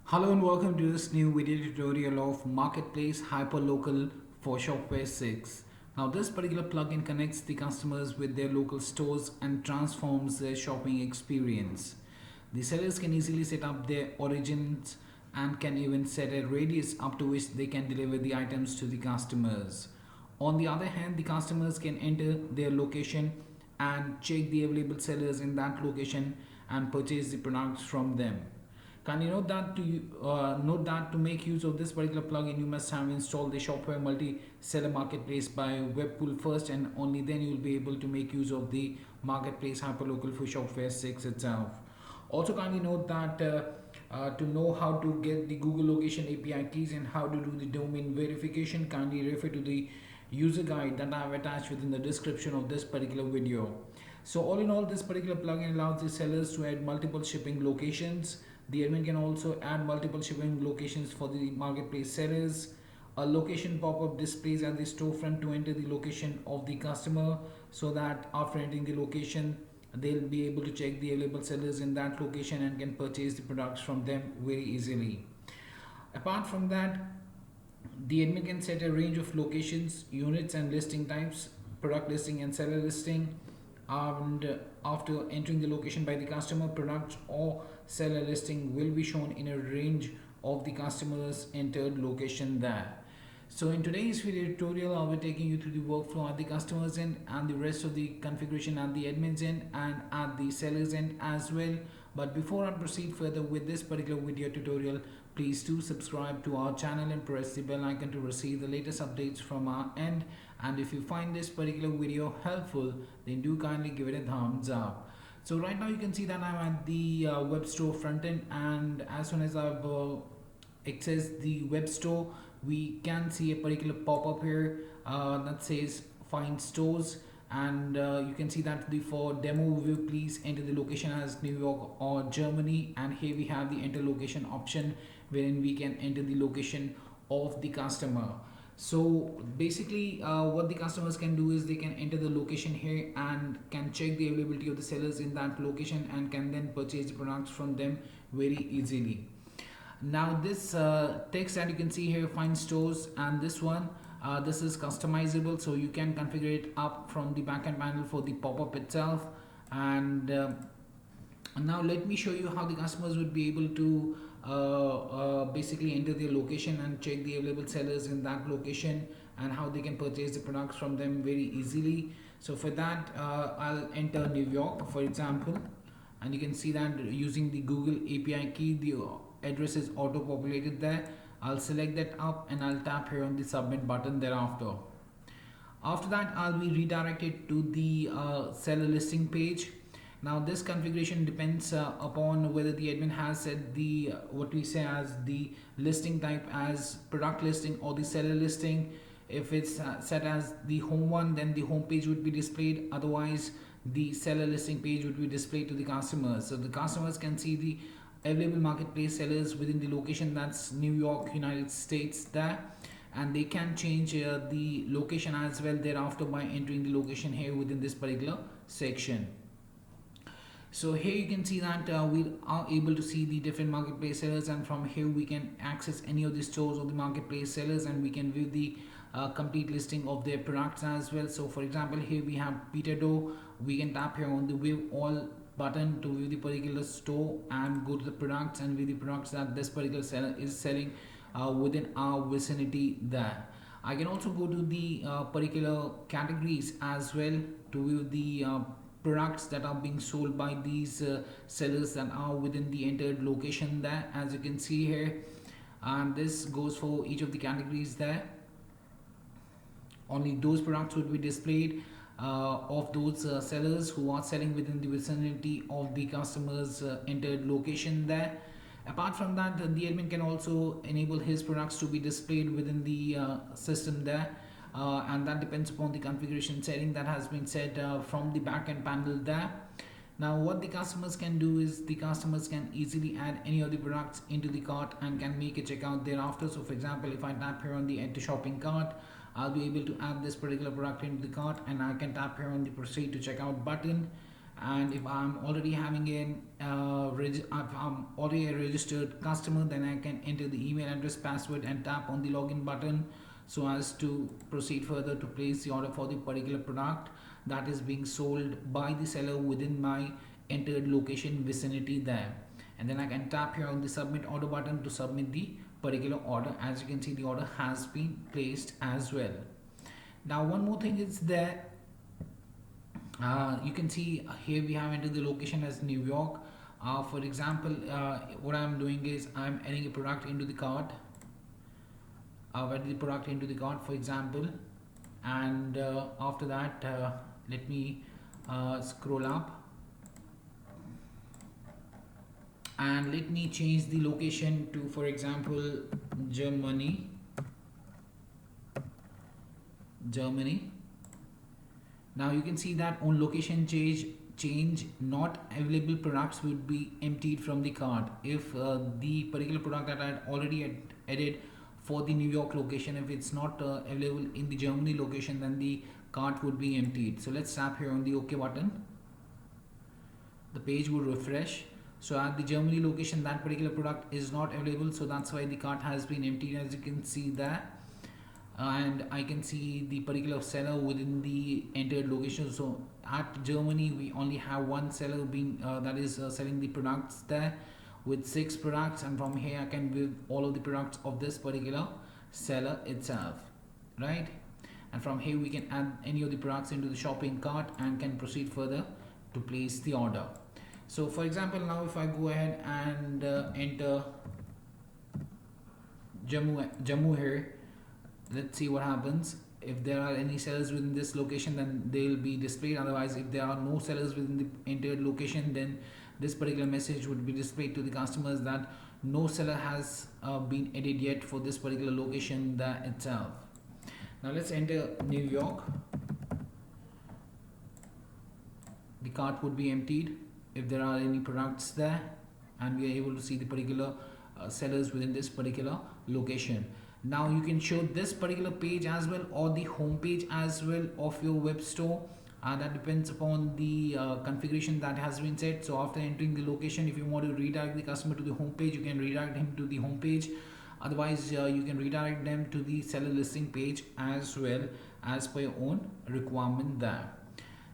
Hello and welcome to this new video tutorial of Marketplace Hyperlocal for Shopware 6. Now this particular plugin connects the customers with their local stores and transforms their shopping experience. The sellers can easily set up their origins and can even set a radius up to which they can deliver the items to the customers. On the other hand, the customers can enter their location and check the available sellers in that location and purchase the products from them. Kindly note that to make use of this particular plugin, you must have installed the Shopware multi-seller marketplace by Webkul first, and only then you will be able to make use of the marketplace hyperlocal for Shopware 6 itself. Also, kindly note that to know how to get the Google location API keys and how to do the domain verification, kindly refer to the user guide that I have attached within the description of this particular video. So all in all, this particular plugin allows the sellers to add multiple shipping locations. The admin can also add multiple shipping locations for the marketplace sellers. A location pop-up displays at the storefront to enter the location of the customer, so that after entering the location, they'll be able to check the available sellers in that location and can purchase the products from them very easily. Apart from that, the admin can set a range of locations, units and listing types, product listing and seller listing. And after entering the location by the customer, product or seller listing will be shown in a range of the customer's entered location there. So in today's video tutorial, I'll be taking you through the workflow at the customer's end and the rest of the configuration at the admin's end and at the seller's end as well. But before I proceed further with this particular video tutorial, please do subscribe to our channel and press the bell icon to receive the latest updates from our end. And if you find this particular video helpful, then do kindly give it a thumbs up. So right now you can see that I'm at the web store front end, and as soon as I've accessed the web store, we can see a particular pop-up here that says find stores, and you can see that for demo view, please enter the location as New York or Germany, and here we have the enter location option wherein we can enter the location of the customer. So basically what the customers can do is they can enter the location here and can check the availability of the sellers in that location and can then purchase the products from them very easily. Now this text that you can see here, find stores, and this one, this is customizable, so you can configure it up from the backend panel for the pop-up itself. And now let me show you how the customers would be able to basically enter their location and check the available sellers in that location and how they can purchase the products from them very easily. So for that, I'll enter New York for example, and you can see that using the Google API key, the address is auto populated there. I'll select that up and I'll tap here on the submit button thereafter. After that, I'll be redirected to the seller listing page. Now this configuration depends upon whether the admin has set the what we say as the listing type as product listing or the seller listing. If it's set as the home one, then the home page would be displayed. Otherwise, the seller listing page would be displayed to the customers. So the customers can see the available marketplace sellers within the location that's New York, United States there, and they can change the location as well thereafter by entering the location here within this particular section. So here you can see that we are able to see the different marketplace sellers, and from here we can access any of the stores of the marketplace sellers and we can view the complete listing of their products as well. So for example, here we have Peter Doe. We can tap here on the view all button to view the particular store and go to the products and view the products that this particular seller is selling within our vicinity there. I can also go to the particular categories as well to view the products that are being sold by these sellers that are within the entered location there, as you can see here, and this goes for each of the categories there. Only those products would be displayed of those sellers who are selling within the vicinity of the customer's entered location there. Apart from that, the admin can also enable his products to be displayed within the system there, and that depends upon the configuration setting that has been set from the backend panel there. Now what the customers can do is the customers can easily add any of the products into the cart and can make a checkout thereafter. So for example, if I tap here on the add to shopping cart, I'll be able to add this particular product into the cart, and I can tap here on the proceed to checkout button, And if I'm already having if I'm already a registered customer, then I can enter the email address, password, and tap on the login button so as to proceed further to place the order for the particular product that is being sold by the seller within my entered location vicinity there. And then I can tap here on the submit order button to submit the particular order. As you can see, the order has been placed as well. Now one more thing is there. You can see here we have entered the location as New York. For example, what I'm doing is I'm adding a product into the cart. I've added the product into the cart, for example, and after that, let me scroll up and let me change the location to, for example, Germany. Now you can see that on location change not available products would be emptied from the cart. If the particular product that I had already added for the New York location, if it's not available in the Germany location, then the cart would be emptied. So let's tap here on the OK button. The page will refresh. So at the Germany location, that particular product is not available, so that's why the cart has been emptied, as you can see there. And I can see the particular seller within the entered location. So at Germany, we only have one seller being that is selling the products there with 6 products, and from here I can view all of the products of this particular seller itself, right? And from here we can add any of the products into the shopping cart and can proceed further to place the order. So for example, now if I go ahead and enter Jammu here, let's see what happens. If there are any sellers within this location, then they'll be displayed. Otherwise, if there are no sellers within the entered location, then this particular message would be displayed to the customers that no seller has been added yet for this particular location there itself. Now let's enter New York. The cart would be emptied if there are any products there, and we are able to see the particular sellers within this particular location. Now you can show this particular page as well, or the home page as well of your web store. That depends upon the configuration that has been set. So after entering the location, if you want to redirect the customer to the home page, you can redirect him to the home page. Otherwise, you can redirect them to the seller listing page as well, as per your own requirement there.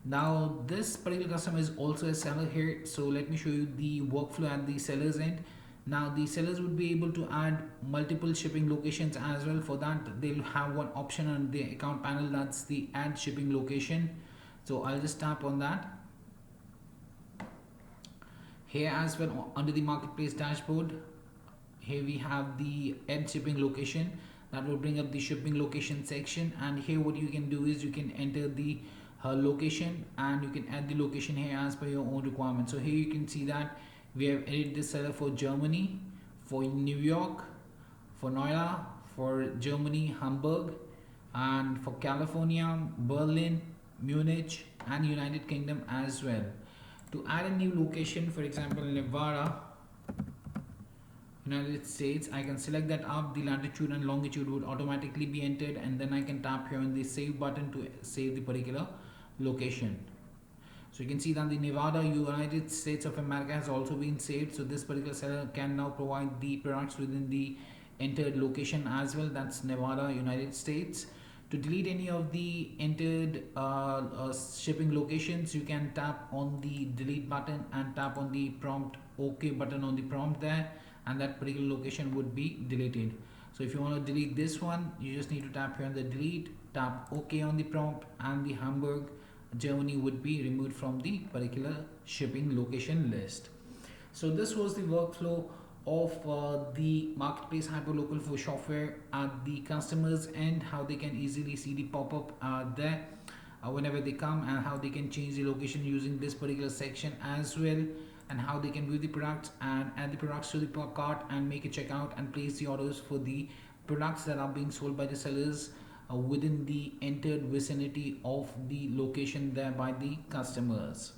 Now this particular customer is also a seller here, so let me show you the workflow at the seller's end. Now the sellers would be able to add multiple shipping locations as well. For that, they'll have one option on the account panel, that's the add shipping location. So I'll just tap on that. Here as well, under the marketplace dashboard, here we have the add shipping location. That will bring up the shipping location section, and here what you can do is you can enter the location and you can add the location here as per your own requirement. So here you can see that we have added this seller for Germany, for New York, for Noida, for Germany, Hamburg, and for California, Berlin, Munich, and United Kingdom as well. To add a new location, for example Nevada, United States, I can select that up. The latitude and longitude would automatically be entered, and then I can tap here on the save button to save the particular location. So you can see that the Nevada, United States of America has also been saved. So this particular seller can now provide the products within the entered location as well. That's Nevada, United States. To delete any of the entered shipping locations, you can tap on the delete button and tap on the prompt OK button on the prompt there, and that particular location would be deleted. So if you want to delete this one, you just need to tap here on the delete, tap OK on the prompt, and the Hamburg, Germany would be removed from the particular shipping location list. So this was the workflow of the marketplace Hyperlocal for Shopware at the customer's end, how they can easily see the pop-up there whenever they come, and how they can change the location using this particular section as well, and how they can view the products and add the products to the cart and make a checkout and place the orders for the products that are being sold by the sellers within the entered vicinity of the location there by the customers.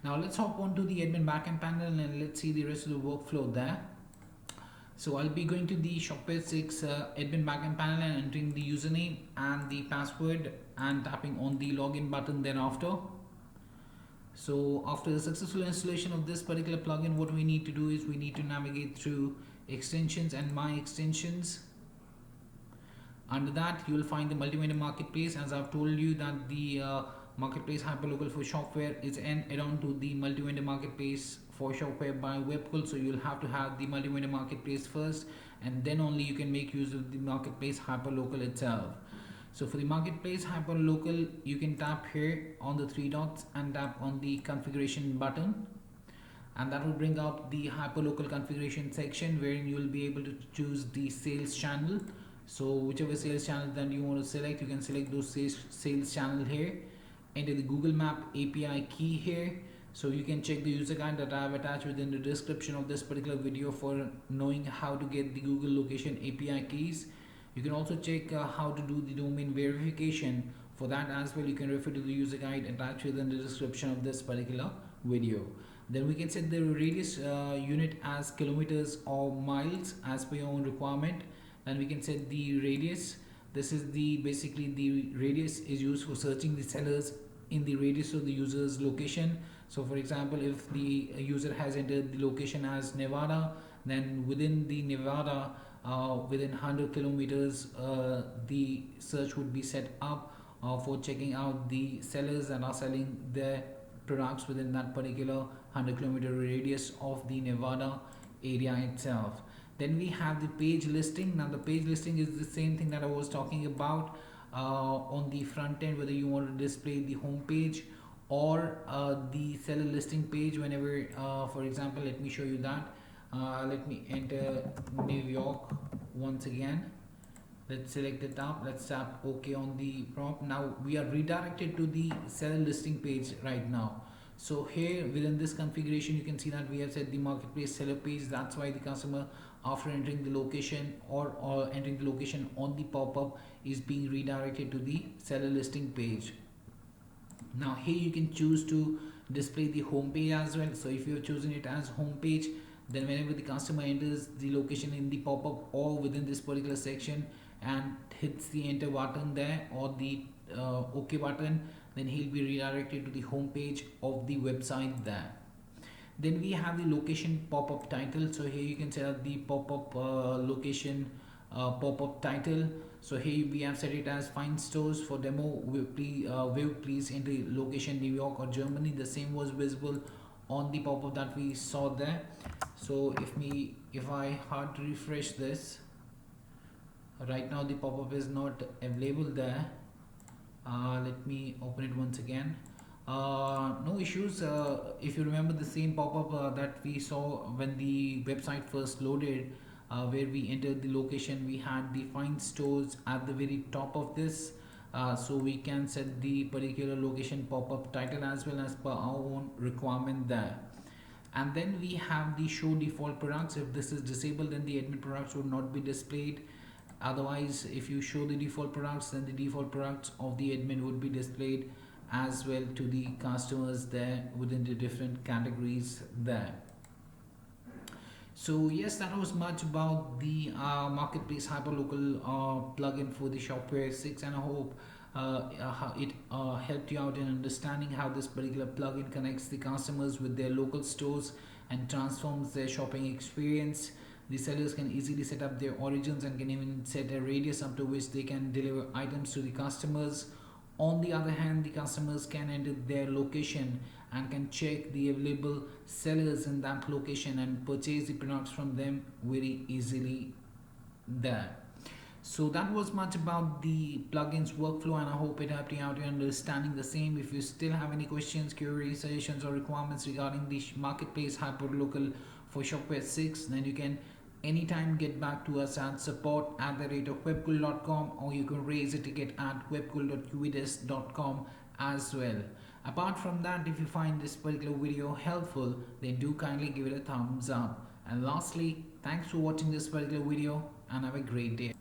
Now let's hop on to the admin backend panel and let's see the rest of the workflow there. So I'll be going to the Shopware 6 admin backend panel and entering the username and the password and tapping on the login button thereafter. So after the successful installation of this particular plugin, what we need to do is we need to navigate through extensions and my extensions. Under that, you will find the multimedia marketplace. As I've told you that the marketplace Hyperlocal for Shopware is an add-on to the multimedia marketplace for Shopware by Webkul. So you'll have to have the multimedia marketplace first, and then only you can make use of the marketplace Hyperlocal itself. So for the marketplace Hyperlocal, you can tap here on the three dots and tap on the configuration button, and that will bring out the Hyperlocal configuration section wherein you will be able to choose the sales channel. So whichever sales channel that you want to select, you can select those sales channel here. Enter the Google Map API key here. So you can check the user guide that I have attached within the description of this particular video for knowing how to get the Google location API keys. You can also check how to do the domain verification. For that as well, you can refer to the user guide attached within the description of this particular video. Then we can set the radius unit as kilometers or miles as per your own requirement. Then we can set the radius. This is the basically the radius is used for searching the sellers in the radius of the user's location. So for example, if the user has entered the location as Nevada, then within the Nevada within 100 kilometers the search would be set up for checking out the sellers that are selling their products within that particular 100-kilometer radius of the Nevada area itself. Then we have the page listing. Now the page listing is the same thing that I was talking about on the front end, whether you want to display the home page or the seller listing page whenever for example, let me show you that. Let me enter New York once again. Let's select it up. Let's tap OK on the prompt. Now we are redirected to the seller listing page right now. So here within this configuration, you can see that we have set the marketplace seller page. That's why the customer, after entering the location or entering the location on the pop-up, is being redirected to the seller listing page. Now here you can choose to display the home page as well. So if you have chosen it as home page, then whenever the customer enters the location in the pop-up or within this particular section and hits the enter button there or the OK button, then he'll be redirected to the home page of the website there. Then we have the location pop-up title. So here you can set up the pop-up location pop-up title. So here we have set it as find stores for demo please enter location New York or Germany. The same was visible on the pop-up that we saw there. So if I hard refresh this, right now the pop-up is not available there. Let me open it once again. No issues. If you remember the same pop-up that we saw when the website first loaded, where we entered the location, we had the find stores at the very top of this. So we can set the particular location pop-up title as well as per our own requirement there. And then we have the show default products. If this is disabled, then the admin products would not be displayed. Otherwise, if you show the default products, then the default products of the admin would be displayed as well to the customers there within the different categories there. So yes, that was much about the marketplace hyperlocal plugin for the Shopware 6, and I hope it helped you out in understanding how this particular plugin connects the customers with their local stores and transforms their shopping experience. The sellers can easily set up their origins and can even set a radius up to which they can deliver items to the customers. On the other hand, the customers can enter their location and can check the available sellers in that location and purchase the products from them very easily there. So that was much about the plugins workflow, and I hope it helped you out in understanding the same. If you still have any questions, queries, suggestions or requirements regarding the marketplace hyperlocal for Shopware 6, then you can anytime get back to us at support@webkul.com, or you can raise a ticket at webkul.qds.com as well. Apart from that, if you find this particular video helpful, then do kindly give it a thumbs up. And lastly, thanks for watching this particular video and have a great day.